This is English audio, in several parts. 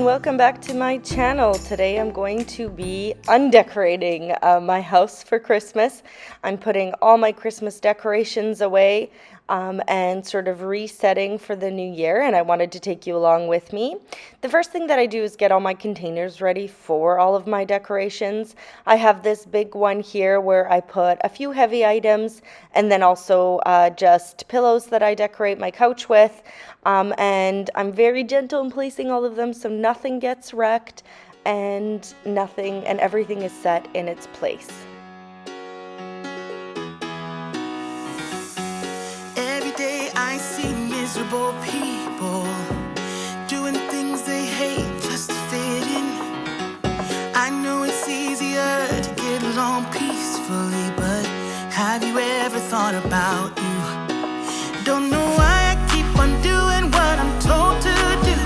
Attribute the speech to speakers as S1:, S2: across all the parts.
S1: everyone, welcome back to my channel. Today I'm going to be undecorating my house for Christmas. I'm putting all my Christmas decorations away and sort of resetting for the new year, and I wanted to take you along with me. The first thing that I do is get all my containers ready for all of my decorations. I have this big one here where I put a few heavy items and then also just pillows that I decorate my couch with. And I'm very gentle in placing all of them so nothing gets wrecked and everything is set in its place.
S2: Every day I see miserable people doing things they hate just to fit in. I know it's easier to get along peacefully, but have you ever thought about you? Don't know why I keep on doing what I'm told to do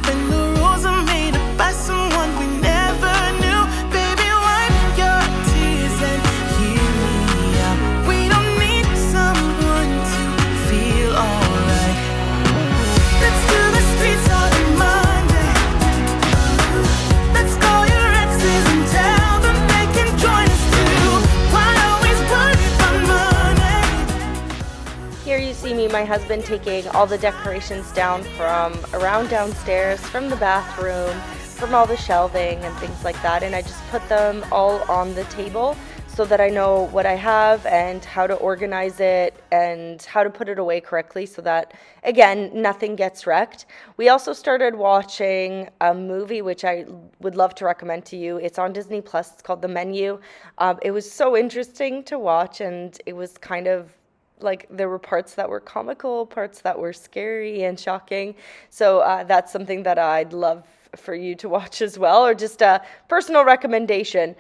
S2: when the rules are made up by someone we never knew. Baby, wipe your tears and hear me out. We don't need someone to feel alright. Let's do the streets on a Monday. Let's call your exes and tell them they can join us too. Why always worry about money?
S1: Here you see me, my husband, taking all the decorations down from around downstairs, from the bathroom, from all the shelving and things like that, and I just put them all on the table so that I know what I have and how to organize it and how to put it away correctly so that, again, nothing gets wrecked. We also started watching a movie which I would love to recommend to you. It's on Disney Plus. It's called The Menu. It was so interesting to watch, and it was kind of like there were parts that were comical, parts that were scary and shocking. So that's something that I'd love for you to watch as well, or just a personal recommendation.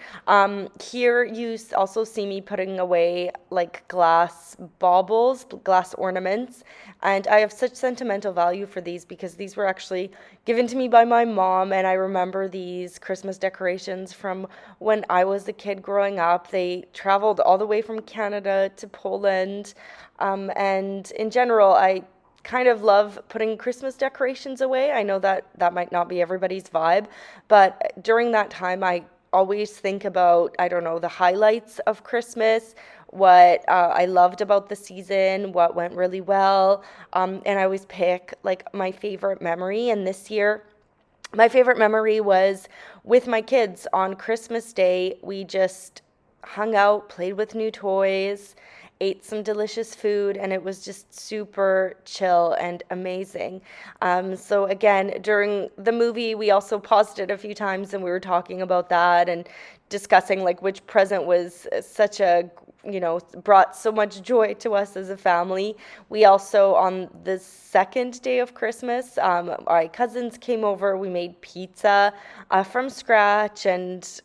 S1: Here you also see me putting away like glass baubles, glass ornaments, and I have such sentimental value for these because these were actually given to me by my mom, and I remember these Christmas decorations from when I was a kid growing up. They traveled all the way from Canada to Poland, and in general, I kind of love putting Christmas decorations away. I know that that might not be everybody's vibe, but during that time, I always think about, I don't know, the highlights of Christmas, what I loved about the season, what went really well, and I always pick like my favorite memory. And this year, my favorite memory was with my kids on Christmas Day. We just hung out, played with new toys, ate some delicious food, and it was just super chill and amazing. So again, during the movie, we also paused it a few times and we were talking about that and discussing like which present was such a, brought so much joy to us as a family. We also, on the second day of Christmas, my cousins came over. We made pizza from scratch, and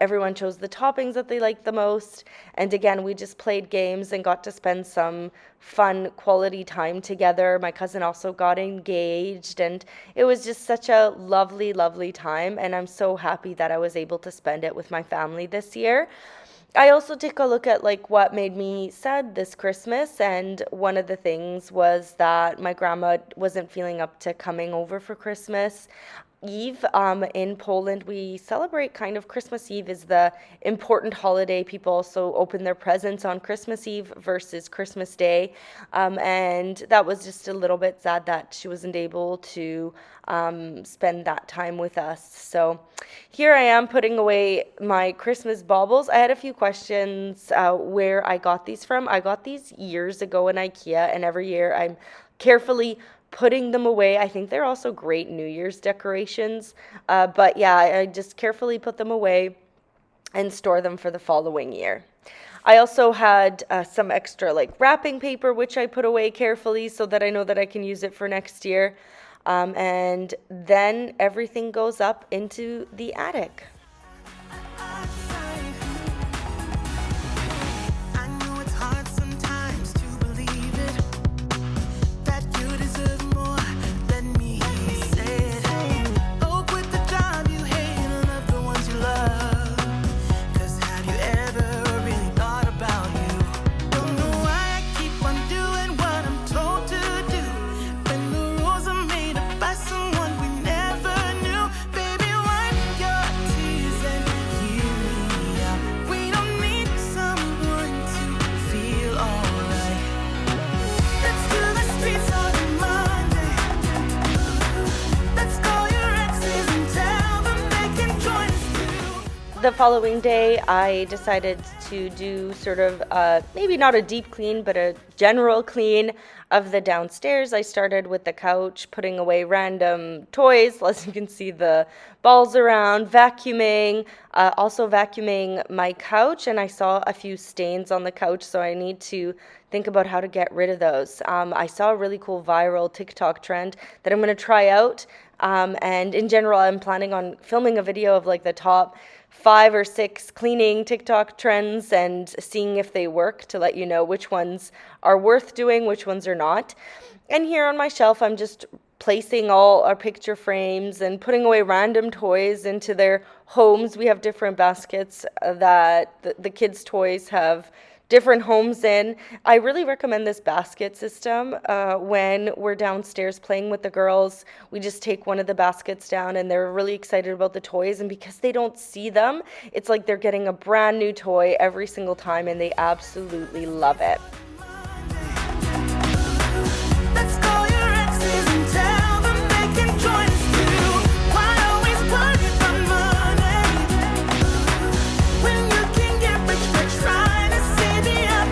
S1: everyone chose the toppings that they liked the most. And again, we just played games and got to spend some fun quality time together. My cousin also got engaged, and it was just such a lovely, lovely time. And I'm so happy that I was able to spend it with my family this year. I also take a look at like what made me sad this Christmas, and one of the things was that my grandma wasn't feeling up to coming over for Christmas Eve. In Poland, we celebrate kind of Christmas Eve is the important holiday. People also open their presents on Christmas Eve versus Christmas Day. And that was just a little bit sad that she wasn't able to spend that time with us. So here I am putting away my Christmas baubles. I had a few questions where I got these from. I got these years ago in IKEA, and every year I'm carefully putting them away. I think they're also great New Year's decorations. But yeah, I just carefully put them away and store them for the following year. I also had some extra like wrapping paper, which I put away carefully so that I know that I can use it for next year. And then everything goes up into the attic.
S2: Someone we never knew.
S1: the following day, I decided to do sort of maybe not a deep clean, but a general clean of the downstairs. I started with the couch, putting away random toys, as you can see the balls around, vacuuming, also vacuuming my couch, and I saw a few stains on the couch, so I need to think about how to get rid of those. I saw a really cool viral TikTok trend that I'm going to try out. And in general, I'm planning on filming a video of like the top 5 or 6 cleaning TikTok trends and seeing if they work, to let you know which ones are worth doing, which ones are not. And here on my shelf, I'm just placing all our picture frames and putting away random toys into their homes. We have different baskets that the kids' toys have different homes in. I really recommend this basket system. When we're downstairs playing with the girls, we just take one of the baskets down and they're really excited about the toys, and because they don't see them, it's like they're getting a brand new toy every single time, and they absolutely love it.
S2: Let's call your exes and tell them they can join us too. Why always worry about money when you can get rich by trying to see the upside?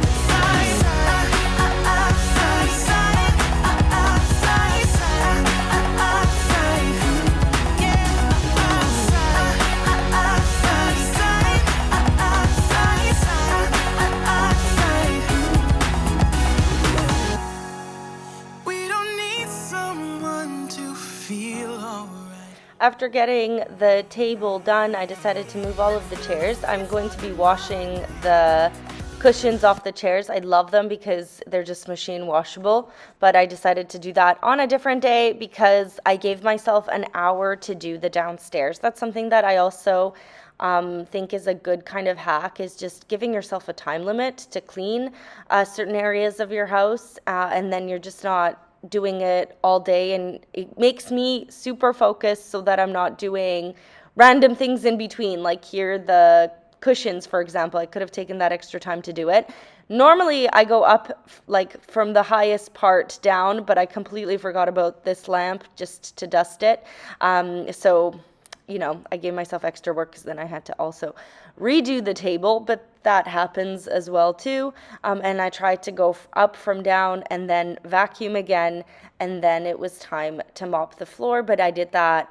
S2: We don't need someone to feel alright.
S1: After getting the table done, I decided to move all of the chairs. I'm going to be washing the cushions off the chairs. I love them because they're just machine washable, but I decided to do that on a different day because I gave myself an hour to do the downstairs. That's something that I also think is a good kind of hack, is just giving yourself a time limit to clean certain areas of your house, and then you're just not doing it all day, and it makes me super focused so that I'm not doing random things in between. Like here, the cushions, for example, I could have taken that extra time to do it. Normally I go up like from the highest part down, but I completely forgot about this lamp just to dust it. So I gave myself extra work because then I had to also redo the table, but that happens as well too. And I tried to go up from down and then vacuum again, and then it was time to mop the floor, but I did that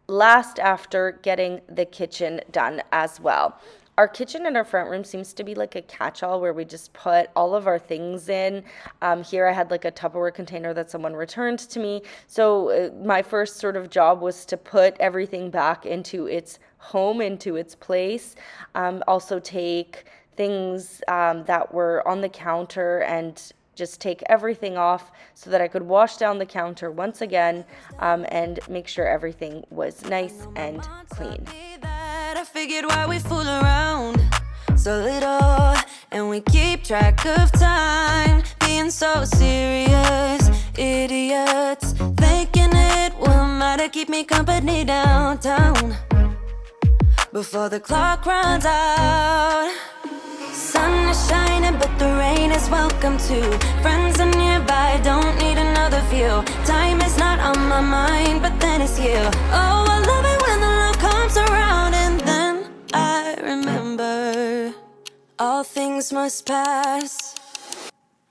S1: last after getting the kitchen done as well. Our kitchen in our front room seems to be like a catch-all where we just put all of our things in. Here I had like a Tupperware container that someone returned to me. So my first sort of job was to put everything back into its home, into its place. Also take things that were on the counter and just take everything off so that I could wash down the counter once again, and make sure everything was nice and clean.
S3: I figured why we fool around so little, and we keep track of time, being so serious, idiots, thinking it will matter, keep me company downtown before the clock runs out. Sun is shining, but the rain is welcome too. Friends are nearby, don't need another view. Time is not on my mind, but then it's you. Oh, I love it when the love comes around, and then I remember all things must pass,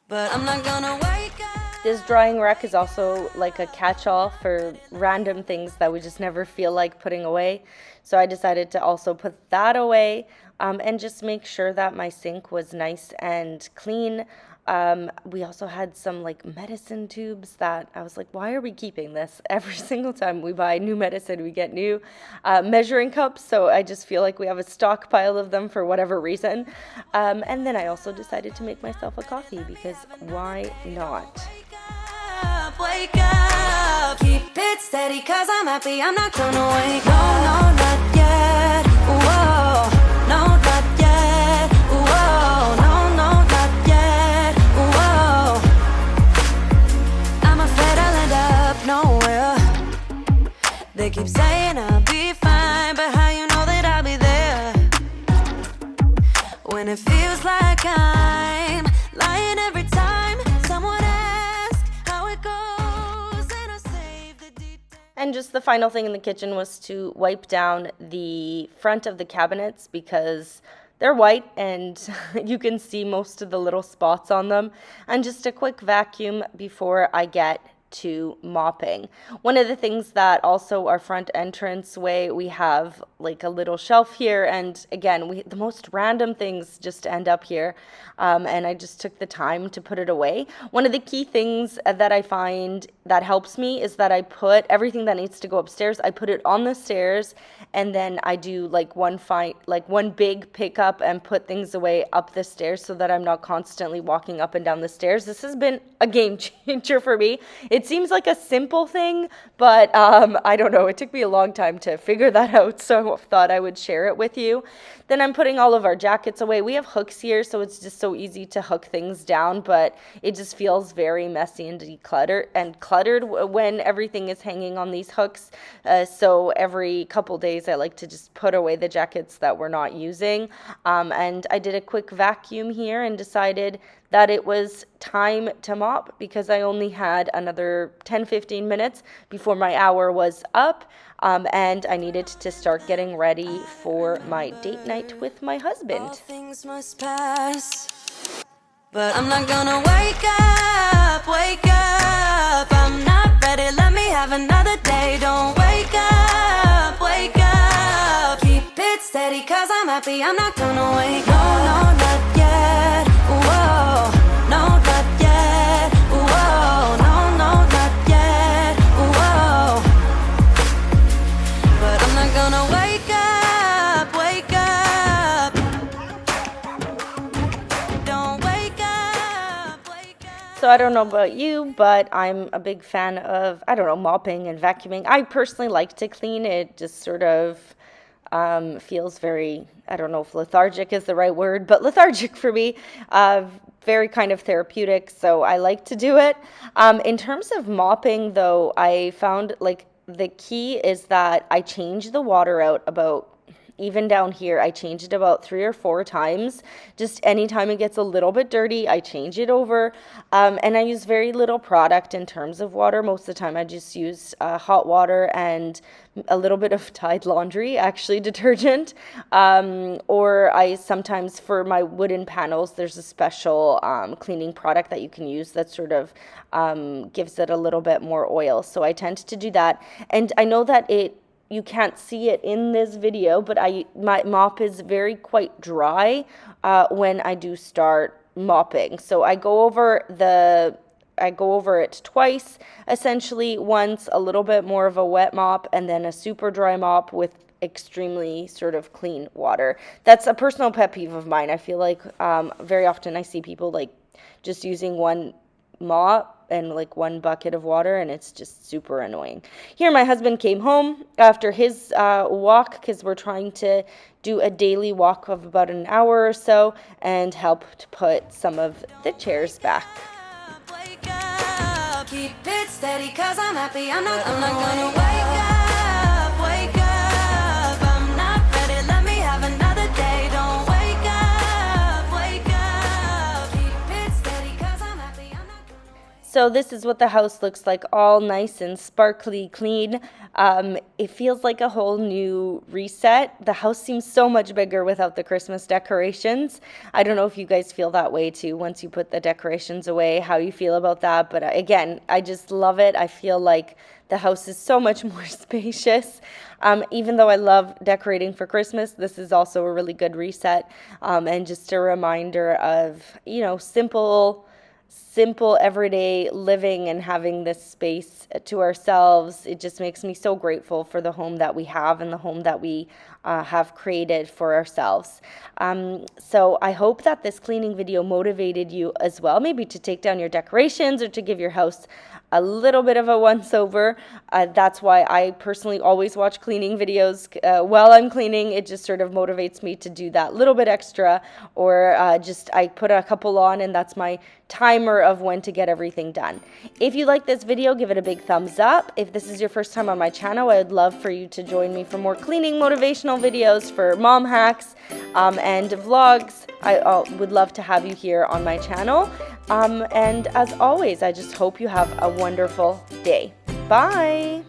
S3: but I'm not gonna wake up.
S1: This drying rack is also like a catch-all for random things that we just never feel like putting away. So I decided to also put that away, and just make sure that my sink was nice and clean. We also had some like medicine tubes that I was like, why are we keeping this? Every single time we buy new medicine, we get new measuring cups. So I just feel like we have a stockpile of them for whatever reason. And then I also decided to make myself a coffee because why not?
S3: Wake up, keep it steady, cause I'm happy, I'm not gonna wake up. No, not yet, whoa, no, not yet, whoa, no, not yet, whoa. I'm afraid I'll end up nowhere. They keep saying I'll be fine, but how you know that I'll be there when it feels like I'm lying every time someone asks how it goes, and I save the details.
S1: And just the final thing in the kitchen was to wipe down the front of the cabinets because they're white and you can see most of the little spots on them. And just a quick vacuum before I get to mopping. One of the things that also our front entrance way, we have like a little shelf here, and again, the most random things just end up here, and I just took the time to put it away. One of the key things that I find that helps me is that I put everything that needs to go upstairs, I put it on the stairs, and then I do like one big pickup and put things away up the stairs so that I'm not constantly walking up and down the stairs. This has been a game changer for me. It seems like a simple thing, but I don't know. It took me a long time to figure that out, so I thought I would share it with you. Then I'm putting all of our jackets away. We have hooks here, so it's just so easy to hook things down, but it just feels very messy and cluttered when everything is hanging on these hooks. So every couple days, I like to just put away the jackets that we're not using. And I did a quick vacuum here and decided that it was time to mop because I only had another 10-15 minutes before my hour was up, and I needed to start getting ready for my date night with my husband.
S3: All things must pass, but I'm not gonna wake up. I'm not ready, let me have another day. Don't wake up. Keep it steady, cause I'm happy, I'm not gonna wake up. No, not yet. Whoa, no, not yet. Whoa, no, not yet. Whoa, but I'm not gonna wake up. Don't wake up.
S1: So I don't know about you, but I'm a big fan of, mopping and vacuuming. I personally like to clean. It just sort of feels very, I don't know if lethargic is the right word, but lethargic for me. Very kind of therapeutic, so I like to do it. In terms of mopping, though, I found like the key is that I change the water out about, even down here, I change it about 3 or 4 times. Just anytime it gets a little bit dirty, I change it over. And I use very little product in terms of water. Most of the time, I just use hot water and a little bit of Tide laundry, actually detergent. Or I sometimes, for my wooden panels, there's a special cleaning product that you can use that sort of gives it a little bit more oil. So I tend to do that. And I know that you can't see it in this video, but my mop is quite dry when I do start mopping. So I go over it twice, essentially. Once a little bit more of a wet mop, and then a super dry mop with extremely sort of clean water. That's a personal pet peeve of mine. I feel like very often I see people like just using one mop and like one bucket of water, and it's just super annoying. Here my husband came home after his walk, because we're trying to do a daily walk of about an hour or so, and helped put some of the chairs back.
S3: Wake up, keep it steady, cause I'm happy, I'm not gonna wake up. I'm not ready, let me have another day. Don't wake up, keep it steady, cause I'm happy, I'm not gonna wake up.
S1: So this is what the house looks like, all nice and sparkly clean. It feels like a whole new reset. The house seems so much bigger without the Christmas decorations. I don't know if you guys feel that way too, once you put the decorations away, how you feel about that. But again, I just love it. I feel like the house is so much more spacious. Even though I love decorating for Christmas, this is also a really good reset, and just a reminder of, simple everyday living and having this space to ourselves. It just makes me so grateful for the home that we have and the home that we have created for ourselves. So I hope that this cleaning video motivated you as well, maybe to take down your decorations or to give your house a little bit of a once-over. That's why I personally always watch cleaning videos while I'm cleaning. It just sort of motivates me to do that little bit extra, or I put a couple on, and that's my timer of when to get everything done. If you like this video, give it a big thumbs up. If this is your first time on my channel, I would love for you to join me for more cleaning motivational videos, for mom hacks and vlogs. I would love to have you here on my channel. And as always, I just hope you have a wonderful day. Bye!